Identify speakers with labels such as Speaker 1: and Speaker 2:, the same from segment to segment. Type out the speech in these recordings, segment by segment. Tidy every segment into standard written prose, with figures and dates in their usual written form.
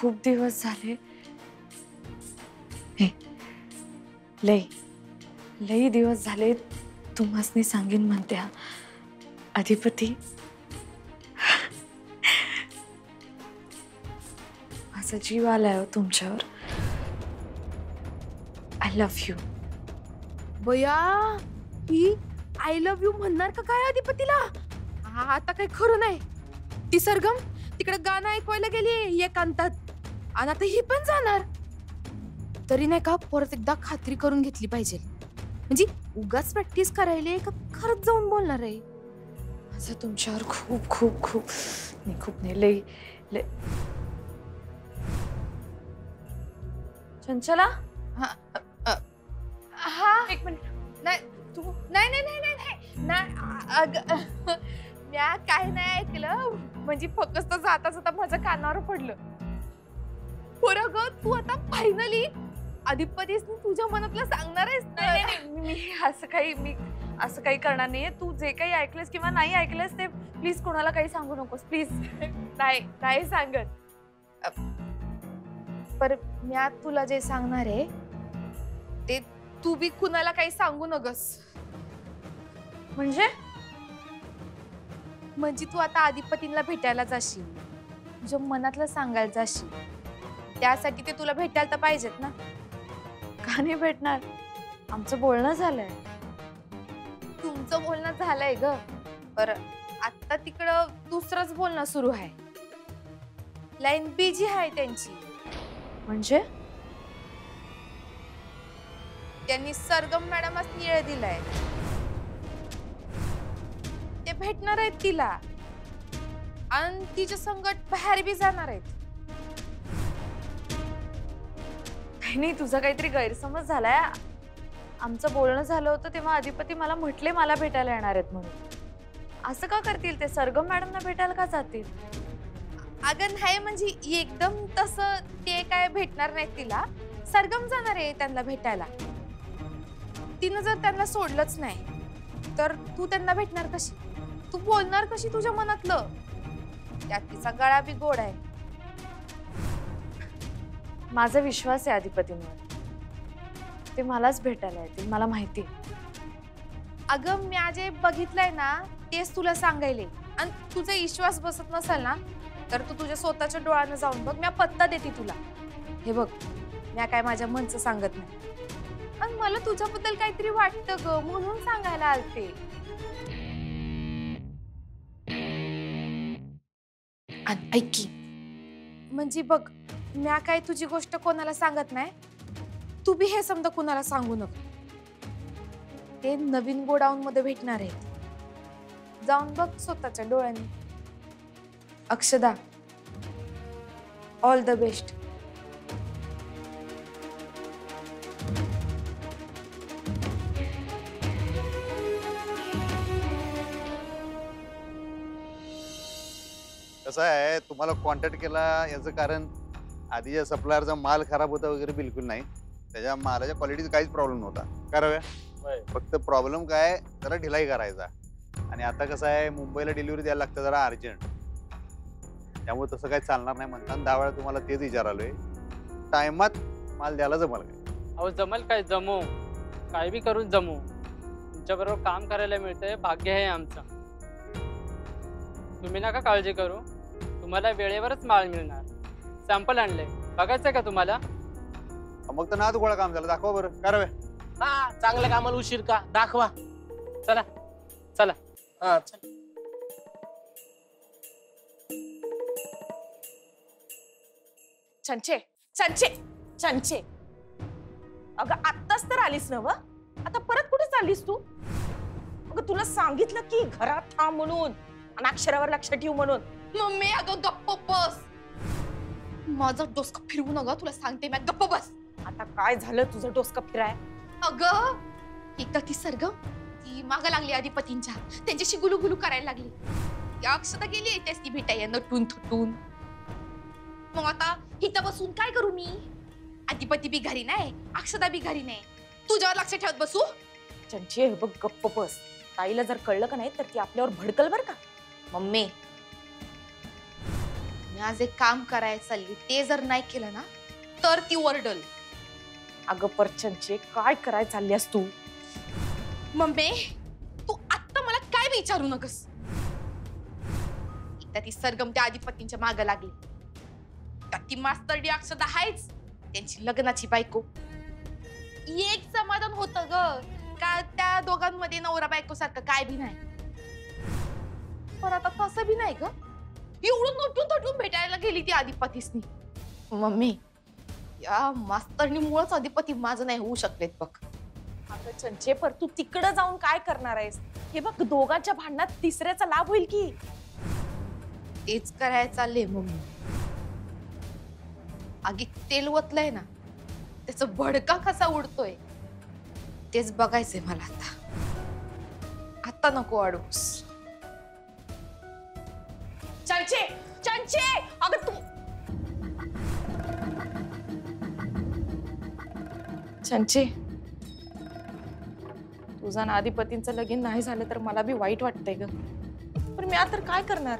Speaker 1: खूप दिवस झाले, हे लई लई दिवस झाले तुम्हासनी सांगेन म्हणत्या अधिपती, माझा जीव आलाय हो तुमच्यावर. I love you.
Speaker 2: बया, ही आय लव्ह यू म्हणणार का काय अधिपतीला? आता काही खरं नाही. ती सरगम तिकडे गाणं ऐकवायला गेली एकांतात, आणि आता ही पण जाणार. तरी नाही का, परत एकदा खात्री करून घेतली पाहिजे. म्हणजे उगाच प्रॅक्टिस करायला का खरंच जाऊन बोलणार आहे?
Speaker 1: माझा तुमच्यावर खूप खूप खूप खूप नाही, लई लई. चंचला,
Speaker 2: हा
Speaker 1: एक मिनिट.
Speaker 2: नाही तू नाही नाही नाही नाही नाही म्या काय नाही ऐकलं. म्हणजे फक्त जाता जाता माझ्या कानावर पडलं. बरं ग, तू आता फायनली अधिपतीसनी तुझ्या मनातलं सांगणार आहेस?
Speaker 1: मी असं काही करणार नाहीये. तू जे काही ऐकलंस किंवा नाही ऐकलंस ते प्लीज कोणाला काही सांगू नकोस प्लीज.
Speaker 2: नाही सांगत. पर म्या तुला जे सांगणार आहे ते तू बी कुणाला काही सांगू नगस. म्हणजे तू आता अधिपतींना भेटायला जाशील, तुझ्या मनातलं सांगायला जाशील. त्यासाठी ते तुला भेटायला तर पाहिजेत ना.
Speaker 1: का नाही भेटणार? आमचं बोलणं झालंय.
Speaker 2: तुमचं बोलणं झालंय ग, पर आता तिकडं दुसरंच बोलणं सुरू आहे. लाईन बिजी आहे त्यांची.
Speaker 1: म्हणजे
Speaker 2: त्यांनी सरगम मॅडमच निळ दिलाय. ते भेटणार आहेत तिला, आणि तिच्या संगत बाहेर बी जाणार आहेत.
Speaker 1: नाही, तुझा काहीतरी गैरसमज झालाय. आमचं बोलणं झालं होतं तेव्हा अधिपती मला म्हटले मला भेटायला येणार आहेत म्हणून. असं का करतील ते? सरगम मॅडमना भेटायला का जातील?
Speaker 2: अगं नाही, म्हणजे एकदम तसं ते काय भेटणार नाहीत तिला. सरगम जाणार आहे त्यांना भेटायला. तिनं जर त्यांना सोडलंच नाही तर तू त्यांना भेटणार कशी? तू बोलणार कशी तुझ्या मनातलं? त्यात तिचा गळा बी गोड आहे.
Speaker 1: माझा विश्वास आहे अधिपतींवर. ते मलाच भेटायला येतील, मला माहिती.
Speaker 2: अगं म्या जे बघितलंय ना तेच तुला सांगायले. आणि तुझा विश्वास बसत नसेल ना तर तू तुझ्या स्वतःच्या डोळ्यानं जाऊन बघ. म्या पत्ता देते तुला. हे बघ, म्या काय माझ्या मनचं सांगत नाही. आणि मला तुझ्याबद्दल काहीतरी वाटतं ग, म्हणून सांगायला आलते. आणि ऐक की, म्हणजे बघ, म्या काय तुझी गोष्ट कोणाला सांगत नाही. तू बी हे समजा कोणाला सांगू नको. ते नवीन गोडाऊन मध्ये भेटणार आहेत. जाऊन बघ स्वतःच्या डोळ्यांनी. अक्षदा, ऑल द बेस्ट.
Speaker 3: कसं आहे, तुम्हाला कॉन्टॅक्ट केला याचं कारण आधीच्या सप्लायरचा माल खराब होता वगैरे बिलकुल नाही. त्याच्या मालाच्या क्वालिटीचा काहीच प्रॉब्लेम नव्हता. कराव्या फक्त प्रॉब्लेम काय, जरा ढिलाई करायचा. आणि आता कसं आहे, मुंबईला डिलिव्हरी द्यायला लागतं जरा अर्जंट. त्यामुळे तसं काही चालणार नाही म्हणताना 10 वेळा तुम्हाला तेच विचारालोय. टायमात माल द्यायला जमल काय?
Speaker 4: अहो जमल काय, जमू काय बी करून जमू. तुमच्याबरोबर काम करायला मिळतंय, भाग्य आहे आमचं. तुम्ही नका काळजी करू, तुम्हाला वेळेवरच माल मिळणार. सॅम्पल आणले, बघायचंय का तुम्हाला?
Speaker 3: मग तर नाद गोळा काम झालं. दाखवा बरं. कराव्या
Speaker 5: हा, चांगल्या कामाला उशीर का? दाखवा.
Speaker 4: चला चला.
Speaker 5: हा चल.
Speaker 6: चंचे चंचे चंचे, अगं आत्ताच तर आलीस ना व? आता परत कुठे चाललीस तू? अगं तुला सांगितलं की घरात थांब म्हणून, आणि अक्षरावर लक्ष ठेव म्हणून.
Speaker 2: मम्मी अगं गप्प बस. माझं डोसकं फिरवू नका, तुला सांगते मी. गप्प बस.
Speaker 6: आता काय झालं तुझं डोसकं फिराय?
Speaker 2: अगं एकदा ती सरगम ती मागं लागली अधिपतींच्या, त्यांच्याशी गुलुगुलू करायला लागली. त्या अक्षता गेली तेच ती भेटाय नटून थटून. मग आता इथं बसून काय करू मी? अधिपती बी घरी नाही, अक्षता बी घरी नाही. तुझ्यावर लक्ष ठेवत बसू?
Speaker 6: चंचे बघ, गप्प बस. ताईला जर कळलं का नाही तर ती आपल्यावर भडकल बर का. मम्मी,
Speaker 2: मी आज एक काम करायला चालली, ते जर नाही केलं ना तर ती ओरडल.
Speaker 6: अगं परचंचे, काय कराय चाललीस तू?
Speaker 2: मम्मी तू आत्ता मला काय विचारू नकस. एकदा ती सरगम त्या आधिपतींच्या माग लागली, त्यात ती मास्तरडी अक्षता आहेच, त्यांची लग्नाची बायको. एक समाधान होतं ग का त्या दोघांमध्ये नवरा बायको सारखं काय बी नाही. पण आता तसं बी नाही ग. एवढं नटून थटून भेटायला गेली ती अधिपतीसनी. मम्मी या मास्तरनी मुळच अधिपती माझं नाही होऊ शकलेत बघ.
Speaker 6: अगं चंचे, पर तू तिकडं जाऊन काय करणार आहेस? हे बघ, दोघांच्या भांडणात तिसऱ्याचा लाभ होईल की.
Speaker 2: तेच करायला चालले मम्मी. आगीत तेल ओतलंय ना, त्याचा भडका कसा उडतोय तेच बघायचंय मला आता. आता नको अडूस.
Speaker 6: चंचे, चंचे, अगं तू. चंचे, तुझा ना अधिपतींचं लगीन नाही झालं तर मला बी वाईट वाटतंय ग. पण मी आता काय करणार?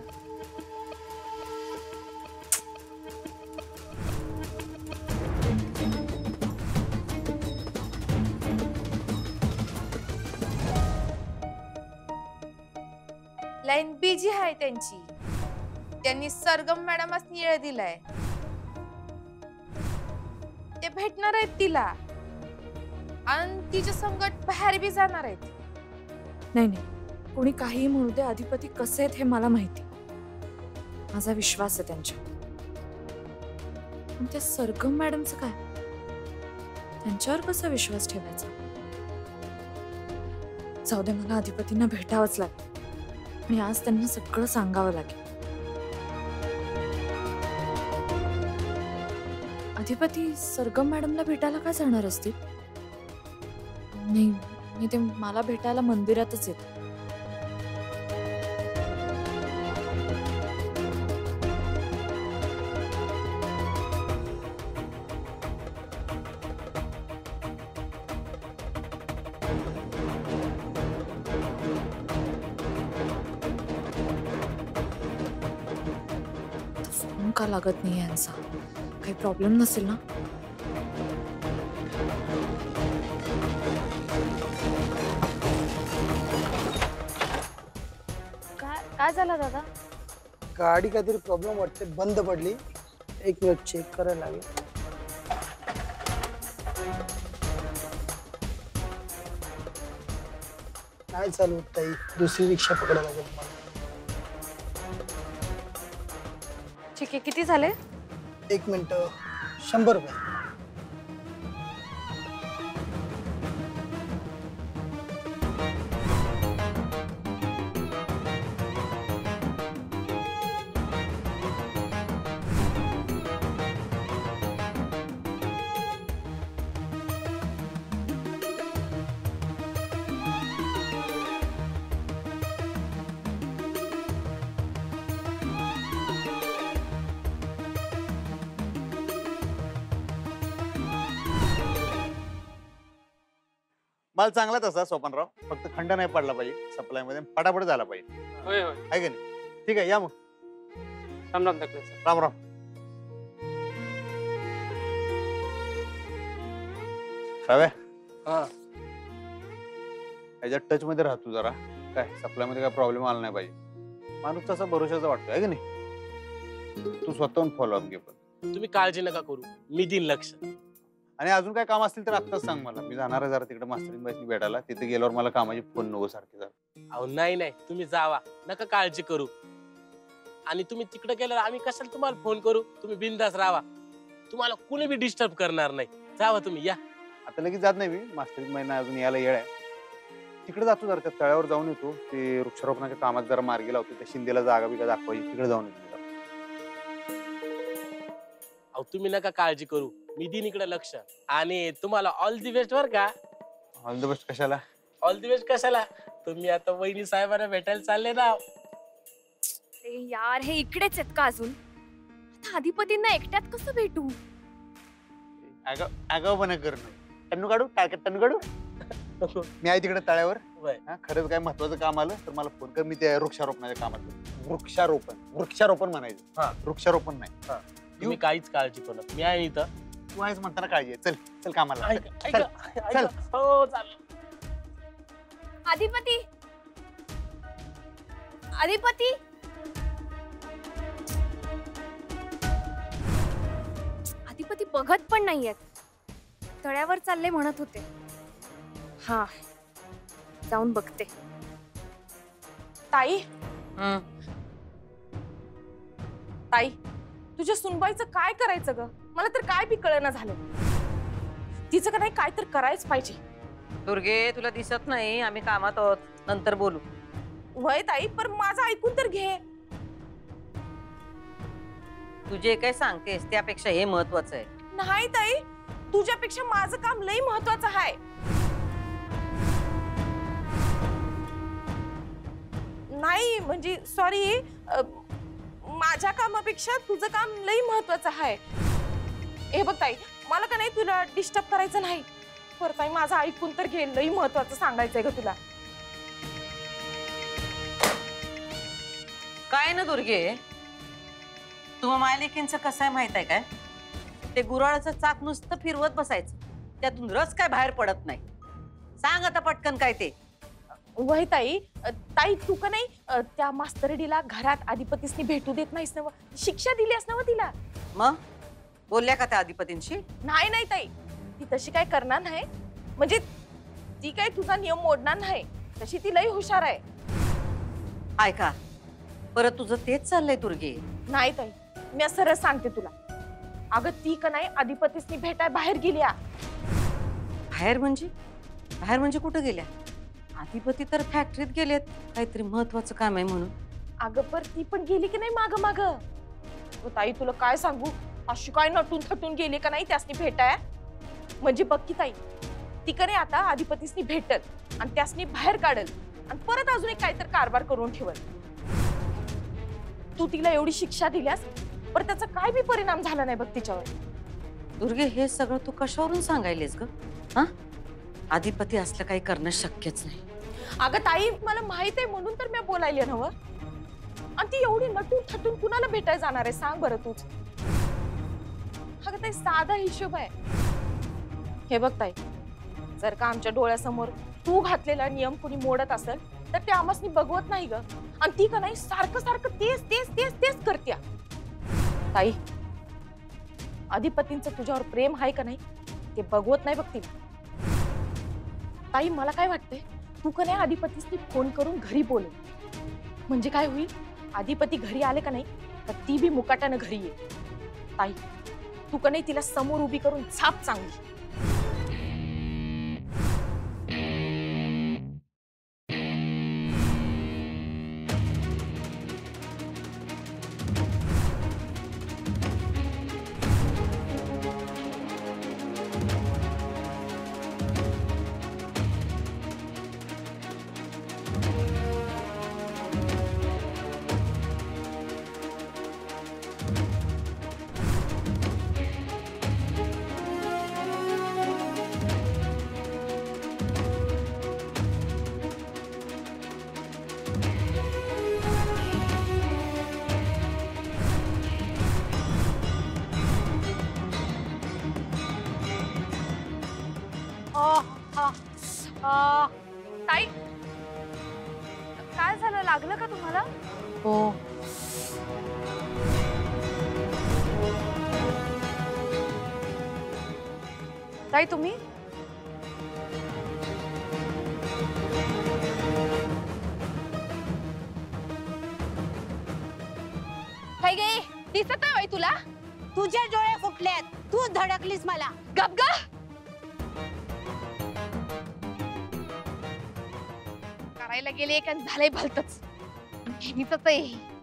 Speaker 2: लाईन बिजी आहे त्यांची. त्यांनी सरगम मॅडमच निळ दिलाय. ते भेटणार आहेत तिला आणि तिच्या संगत बाहेर बी जाणार आहेत.
Speaker 1: नाही नाही, कोणी काहीही म्हणू दे, अधिपती कसे आहेत हे मला माहिती. माझा विश्वास आहे त्यांच्यावर. पण त्या सरगम मॅडमचं काय? त्यांच्यावर कसा विश्वास ठेवायचा? जाऊ दे, मला अधिपतींना भेटावंच लागेल आणि आज त्यांना सगळं सांगावं लागेल. अधिपती सरगम मॅडमला भेटायला का जाणार असतील? नाही, ते मला भेटायला मंदिरातच येत. फोन का लागत नाही यांचा? काही प्रॉब्लेम नसेल ना? काय झालं दादा?
Speaker 7: गाडी काहीतरी प्रॉब्लेम वाटते, बंद पडली. एक मिनिट चेक करायला लागेल. नाही चालू होत ताई, दुसरी रिक्षा पकडायला लागेल मला.
Speaker 1: ठीक आहे, किती झाले?
Speaker 7: एक मिनिट, 100 रुपये.
Speaker 3: माल चांगला तसा सोपानराव, फक्त खंड नाही पडला पाहिजे सप्लाय मध्ये, पटापट झाला पाहिजे.
Speaker 4: होय होय.
Speaker 3: आहे का नाही? ठीक आहे, या मग.
Speaker 4: राम राम धकले सर.
Speaker 3: राम राम. राव्या,
Speaker 5: हा
Speaker 3: याच्या टच मध्ये राहतो जरा. काय सप्लाय मध्ये काय प्रॉब्लेम आला नाही पाहिजे. माणूस तसा भरोशाचा वाटतो, आहे का नाही? तू स्वतःहून फॉलोअप घे. पण
Speaker 5: तुम्ही काळजी नका करू, मी देईन लक्ष.
Speaker 3: आणि अजून काय काम असतील तर आत्ताच सांग मला. मी जाणार आहे जरा तिकडे मास्तरीन बाईसनी भेटायला. तिथे गेल्यावर मला कामाची फोन नको सारखे जरा.
Speaker 5: अहो नाही नाही, तुम्ही जावा, नका काळजी करू. आणि तुम्ही तिकडे गेल्यावर आम्ही कशाला तुम्हाला फोन करू? तुम्ही बिंदास राहा, तुम्हाला कुणी बी डिस्टर्ब करणार नाही. जावा तुम्ही, या.
Speaker 3: आता लगेच जात नाही मी, मास्तरीन बाईंना अजून यायला येळ आहे. तिकडे जातो जरा, त्या तळ्यावर जाऊन येतो. ते वृक्षारोपणाच्या कामात जरा मार्गी लावतो. त्या शिंदेला जागा बिगा दाखवायची, तिकडे जाऊन येतो.
Speaker 5: अहो तुम्ही नका काळजी करू, मी देईन इकडे लक्ष. आणि तुम्हाला ऑल दी बेस्ट बर का?
Speaker 3: ऑल द बेस्ट कशाला?
Speaker 5: ऑल दी बेस्ट कशाला? तुम्ही आता वहिनी साहेबांना भेटायला चालले ना.
Speaker 2: यार हे इकडेच आहेत का अजून? आता अधिपतींना एकट्यात कसं भेटू?
Speaker 3: आगाऊपणा करणं. टन्नू काढू, टाळक्यात टन्नू काढू. मी आहे तिकडे तळ्यावर.
Speaker 5: वय.
Speaker 3: खरंच काय महत्वाचं काम आलं तर मला फोन कर. मी त्या वृक्षारोपणाच्या कामात. वृक्षारोपण म्हणायचं.
Speaker 5: हा.
Speaker 3: वृक्षारोपण नाही.
Speaker 5: तुम्ही काहीच काळजी करू नका, मी आहे इथं.
Speaker 3: तू आहेस म्हणताना काळजी आहे. चल चल कामाला.
Speaker 5: ऐका,
Speaker 3: चल.
Speaker 5: ऐका, ऐका. हो चालेल.
Speaker 2: अधिपती अधिपती अधिपती बघत पण नाहीयेत. तळ्यावर चालले म्हणत होते. हा, जाऊन बघते.
Speaker 6: ताई ताई, तुझ्या सुनबाईचं काय करायचं ग? मला तर काय बी कळेना झालं. तिचं का नाही काय तर करायच पाहिजे.
Speaker 8: दुर्गे, तुला दिसत नाही आम्ही कामात आहोत, नंतर बोलू.
Speaker 6: वय ताई, पण माझं ऐकून तर घे.
Speaker 8: तू जे काय सांगतेस त्यापेक्षा हे महत्वाचं आहे.
Speaker 6: नाही ताई, तुझ्यापेक्षा माझं काम लई महत्वाचं आहे. नाही म्हणजे सॉरी, माझ्या कामापेक्षा तुझं काम लई महत्वाचं आहे. हे बघ ताई, मला का नाही तुला डिस्टर्ब करायचं नाही. पर ताई माझं ऐकून तर घे, लई महत्वाचं सांगायचंय ग तुला.
Speaker 8: काय ना दुर्गे, तुम्हा मायलेकींचं कसं आहे माहित आहे काय? ते गुराळाचं चाक नुसतं फिरवत बसायचं, त्यातून रस काय बाहेर पडत नाही. सांग आता पटकन काय ते.
Speaker 6: वय ताई, ताई तू का नाही त्या मास्तरडीला घरात अधिपतीसनी भेटू देत नाहीस ना? शिक्षा दिलीस ना तिला?
Speaker 8: मग बोलल्या का त्या अधिपतींशी?
Speaker 6: नाही नाही ताई, ती तशी काय करणार नाही. म्हणजे ती काय तुझा नियम मोडणार नाही, तशी ती लई हुशार आहे.
Speaker 8: ऐका, परत तुझं तेच चाललंय दुर्गे.
Speaker 6: नाही ताई, मी सरळ सांगते तुला. अगं ती का नाही अधिपतीसनी भेटाय बाहेर गेल्या.
Speaker 8: बाहेर म्हणजे? बाहेर म्हणजे कुठं गेल्या? अधिपती तर फॅक्टरीत गेलेत, काहीतरी महत्वाचं काम आहे म्हणून.
Speaker 6: अगं पर ती पण गेली की नाही माग माग? ताई तुला काय सांगू, अशी काय नटून थटून गेली का नाही त्यासनी भेटाय. म्हणजे बघ की ताई, ती का नाही आता अधिपतीसनी भेटत आणि त्यासनी बाहेर काढल आणि परत अजून एक काहीतरी कारभार करून ठेवल. तू तिला एवढी शिक्षा दिल्यास, पर त्याचा काय बी परिणाम झाला नाही बघ तिच्यावर.
Speaker 8: दुर्गे, हे सगळं तू कशावरून सांगायलेस ग? हा, अधिपती असलं काही करणं शक्यच नाही.
Speaker 6: अगं ताई, मला माहित आहे म्हणून तर मी बोलायले नव. आणि ती एवढी नटून थटून कुणाला भेटायला जाणार आहे सांग बरं तूच. अगं ताई, साधा हिशोब आहे. हे बघ ताई, जर का आमच्या डोळ्यासमोर तू घातलेला नियम कोणी मोडत असेल तर ते आम्हासनी बघवत नाही ग. आणि ती का नाही सारखं सारखं तेच तेच तेच तेच करत्या. ताई, अधिपतींचं तुझ्यावर प्रेम आहे का नाही ते बघवत नाही बघ तिला. ताई मला काय वाटतंय, तू का नाही अधिपतीसनी फोन करून घरी बोलव. म्हणजे काय होईल, अधिपती घरी आले का नाही तर ती बी मुकाट्यानं घरी ये. ताई तू का नाही तिला समोर उभी करून छाप चांगली. ताई काय झालं, लागलं का तुम्हाला?
Speaker 8: हो.
Speaker 6: ताई तुम्ही काय गे, दिसत नाही तुला?
Speaker 9: तुझे डोळे फुटलेत, तू धडकलीस मला.
Speaker 6: गप ग. करायला गेले का झालंय भलतच. नेहमीच आहे.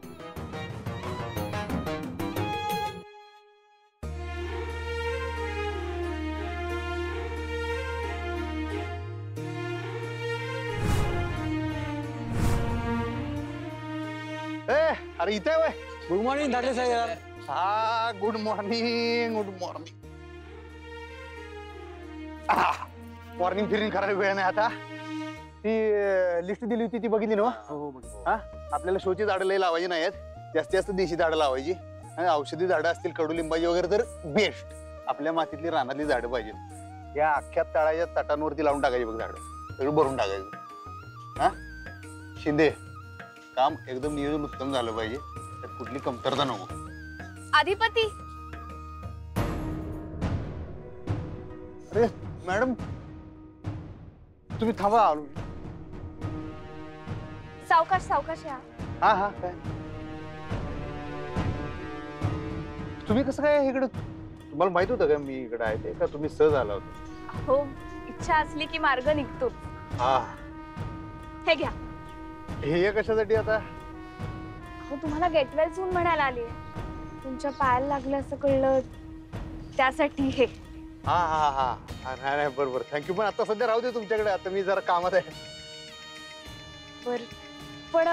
Speaker 3: अरे इथे वय.
Speaker 7: गुड मॉर्निंग धाडले साहेब.
Speaker 3: हा, good morning. Good morning. Morning फिरिंग करायला वेळ नाही आता. ती लिस्ट दिली होती ती बघितली ना? हा, आपल्याला शोची झाडं लई लावायची नाहीत, जास्तीत जास्त देशी झाडं लावायची आणि औषधी झाडं असतील कडुलिंबाची वगैरे तर बेस्ट. आपल्या मातीतली रानातली झाडं पाहिजेत. या अख्ख्या तळाच्या तटांवरती लावून टाकायची बघ झाडं, सगळं भरून टाकायचं. हा शिंदे, काम एकदम नियोजन उत्तम झालं पाहिजे, त्यात कुठली कमतरता नको.
Speaker 1: अधिपती,
Speaker 3: अरे मॅडम तुम्ही थांबा, आलो.
Speaker 1: सावकाश सावकाश या.
Speaker 3: हा हा, काय तुम्ही कसं काय इकडं? तुम्हाला माहित होतं का मी इकडे आहे ते, का तुम्ही सहज आला होता?
Speaker 1: हो, इच्छा असली की मार्ग निघतो.
Speaker 3: हा,
Speaker 1: हे घ्या.
Speaker 3: हे कशासाठी आता?
Speaker 1: हो, तुम्हाला गेट वेल सून म्हणायला आली. तुमच्या पायाला लागलं असं कळलं, त्यासाठी हे.
Speaker 3: हा हा हा, नाही नाही, बरोबर, थँक्यू. पण आता सध्या राहू दे तुमच्याकडे, आता मी जरा कामात आहे.
Speaker 1: बर, पण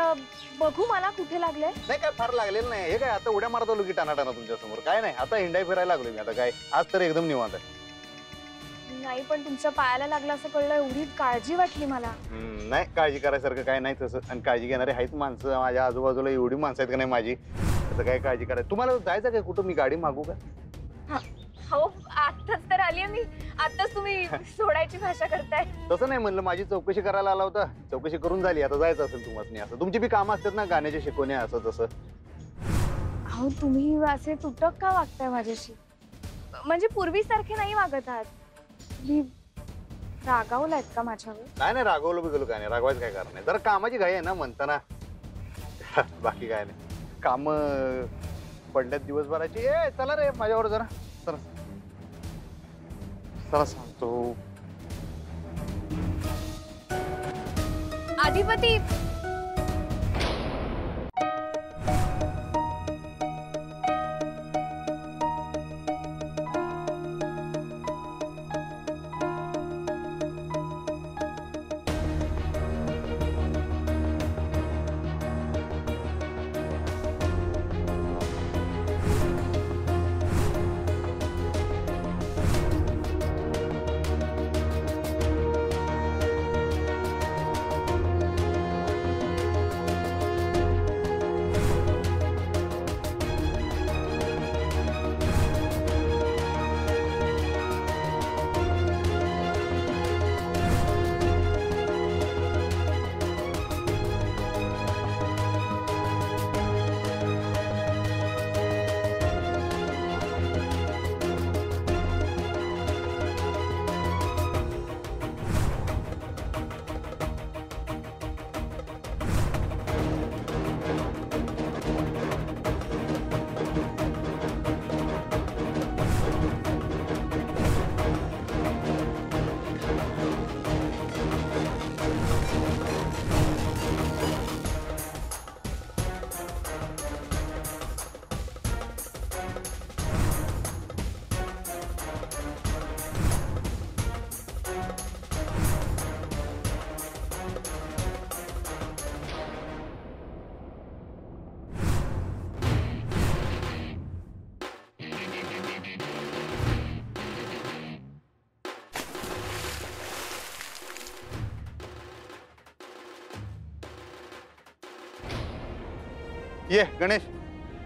Speaker 1: बघू मला कुठे लागले.
Speaker 3: नाही काय फार लागलेलं नाही. हे काय आता उड्या मारत आलो की टाना तुमच्या समोर. काय नाही, आता हिंडाई फिरायला लागलो मी. आता काय आज तर एकदम निवांत आहे.
Speaker 1: नाही, पण तुमच्या पायाला लागलं असं कळलं, एवढी काळजी वाटली मला.
Speaker 3: नाही, काळजी करायसारखं काय नाही तसं. आणि काळजी घेणारे आहेत माणसं माझ्या आजूबाजूला, एवढी माणसं आहेत का नाही माझी, असं काय काळजी करायचं. तुम्हाला जायचं काय कुठं? मी गाडी मागू का?
Speaker 1: हो, आताच तर आली मी. आताच तुम्ही सोडायची भाषा करताय.
Speaker 3: तसं नाही म्हणलं, माझी चौकशी करायला आला होता, चौकशी करून झाली, आता जायचं असेल तुम्हाला. असं तुमची बी कामं असतात ना, गाण्याचे शिकवणे असं तसं.
Speaker 1: हो, तुम्ही असे तुटक का वागताय माझ्याशी? म्हणजे पूर्वीसारखे नाही वागत आहात. तुम्ही रागावलात का माझ्यावर?
Speaker 3: नाही नाही, रागवलं बिगवलं काय नाही, रागवायचं काय कारण नाही. जरा कामाची घाई आहे ना म्हणताना, बाकी काय नाही. काम पडल्यात दिवसभराची. ए चला रे माझ्यावर जरा, चला चला सांगतो.
Speaker 1: अधिपती,
Speaker 3: ये गणेश,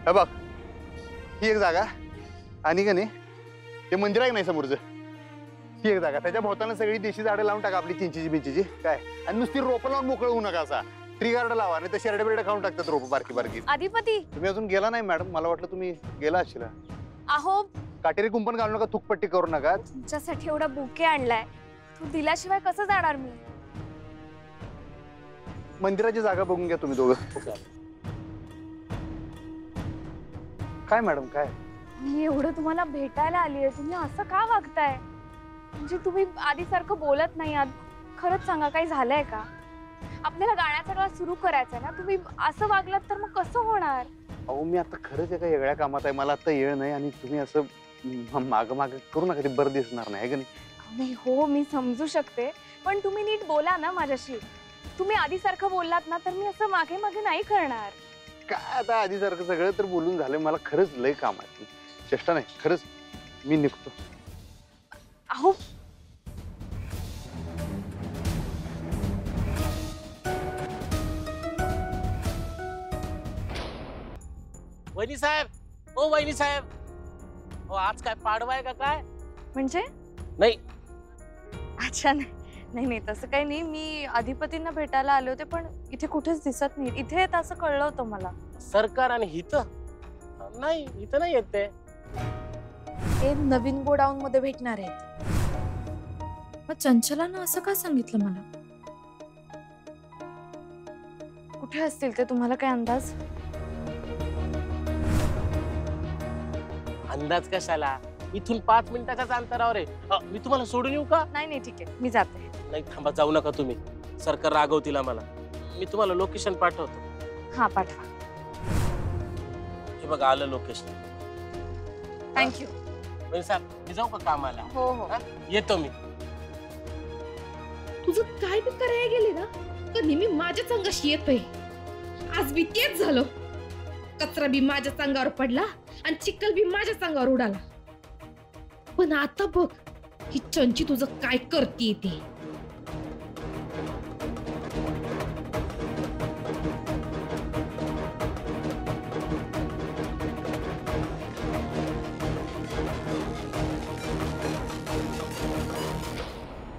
Speaker 3: हे बघ, ही एक जागा आणि का नाही ते मंदिर आहे नाही समोरचं, ही एक जागा. त्याच्या भोवताना सगळी देशी झाडं लावून टाका, आपली चिंचीची बिंचीची काय. आणि नुसती रोपं लावून मोकळं होऊ नका. असा ट्री गार्ड लावा, नाही तर शेरडे बिरडे खाऊन टाकतात रोपं बारकी बारकी.
Speaker 1: अधिपती,
Speaker 3: तुम्ही अजून गेला नाही मॅडम, मला वाटलं तुम्ही गेला असशील.
Speaker 1: अहो,
Speaker 3: काटेरी कुंपण घालू नका, थुकपट्टी करू नका.
Speaker 1: तुमच्यासाठी एवढा बुके आणलाय, तू दिल्याशिवाय कसं जाणार मी?
Speaker 3: मंदिराची जागा बघून घ्या तुम्ही दोघं. काय मॅडम काय?
Speaker 1: मी एवढं तुम्हाला भेटायला आली आहे, तुम्ही असं का वागताय? म्हणजे तुम्ही आधीसारखं बोलत नाही आहात. खरंच सांगा, काही झालंय का? आपल्याला गाण्याचा क्लास सुरू करायचा ना, तुम्ही असं वागलात तर मग कसं होणार?
Speaker 3: अहो, मी आता खरंच एका वेगळ्या कामात आहे, मला आता येळ नाही. आणि तुम्ही असं माग माग करू नका, ते बरं दिसणार नाही का नाही?
Speaker 1: हो, मी समजू शकते, पण तुम्ही नीट बोला ना माझ्याशी. तुम्ही आधीसारखं बोललात ना तर मी असं मागे मागे नाही करणार.
Speaker 3: काय आता आधीसारखं सगळं तर बोलून झालं, मला खरंच लय काम आहे. चेष्टा नाही, खरंच मी निघतो.
Speaker 1: अहो,
Speaker 5: वहिनी साहेब, ओ वहिनी साहेब, ओ आज काय पाडवा आहे का काय?
Speaker 1: म्हणजे
Speaker 5: नाही
Speaker 1: अच्छा, नाही नाही तसं काही नाही. मी अधिपतींना भेटायला आले होते, पण इथे कुठेच दिसत नाही. इथे येत असं कळलं होतं मला.
Speaker 5: सरकार आणि हिथं नाही, इथं नाही येत ते.
Speaker 2: ते नवीन गोडाऊन मध्ये भेटणार आहेत.
Speaker 1: मग चंचलानं असं का सांगितलं मला? कुठे असतील ते, तुम्हाला काय अंदाज?
Speaker 5: अंदाज कशाला, इथून 5 मिनिटाच्याच अंतरावर आहे. मी तुम्हाला सोडून येऊ का?
Speaker 1: नाही नाही ठीक आहे, मी जाते.
Speaker 5: नाही थांबा, जाऊ नका तुम्ही, सरकार रागवतील आम्हाला. मी तुम्हाला लोकेशन पाठवतो.
Speaker 1: हा पाठवा.
Speaker 5: हे बघा आलं लोकेशन.
Speaker 1: थँक्यू.
Speaker 5: वहिनी साहेब, मी जाऊ का कामाला?
Speaker 1: हो हो.
Speaker 5: हा? येतो मी.
Speaker 2: तुझं काय बी करायला गेले ना तर नेहमी माझ्या अंगाशी येतोय. आज बी तेच झालं. कचरा बी माझ्या अंगावर पडला आणि चिखल बी माझ्या अंगावर उडाला. पण आता बघ ही चंची तुझं काय करते ते.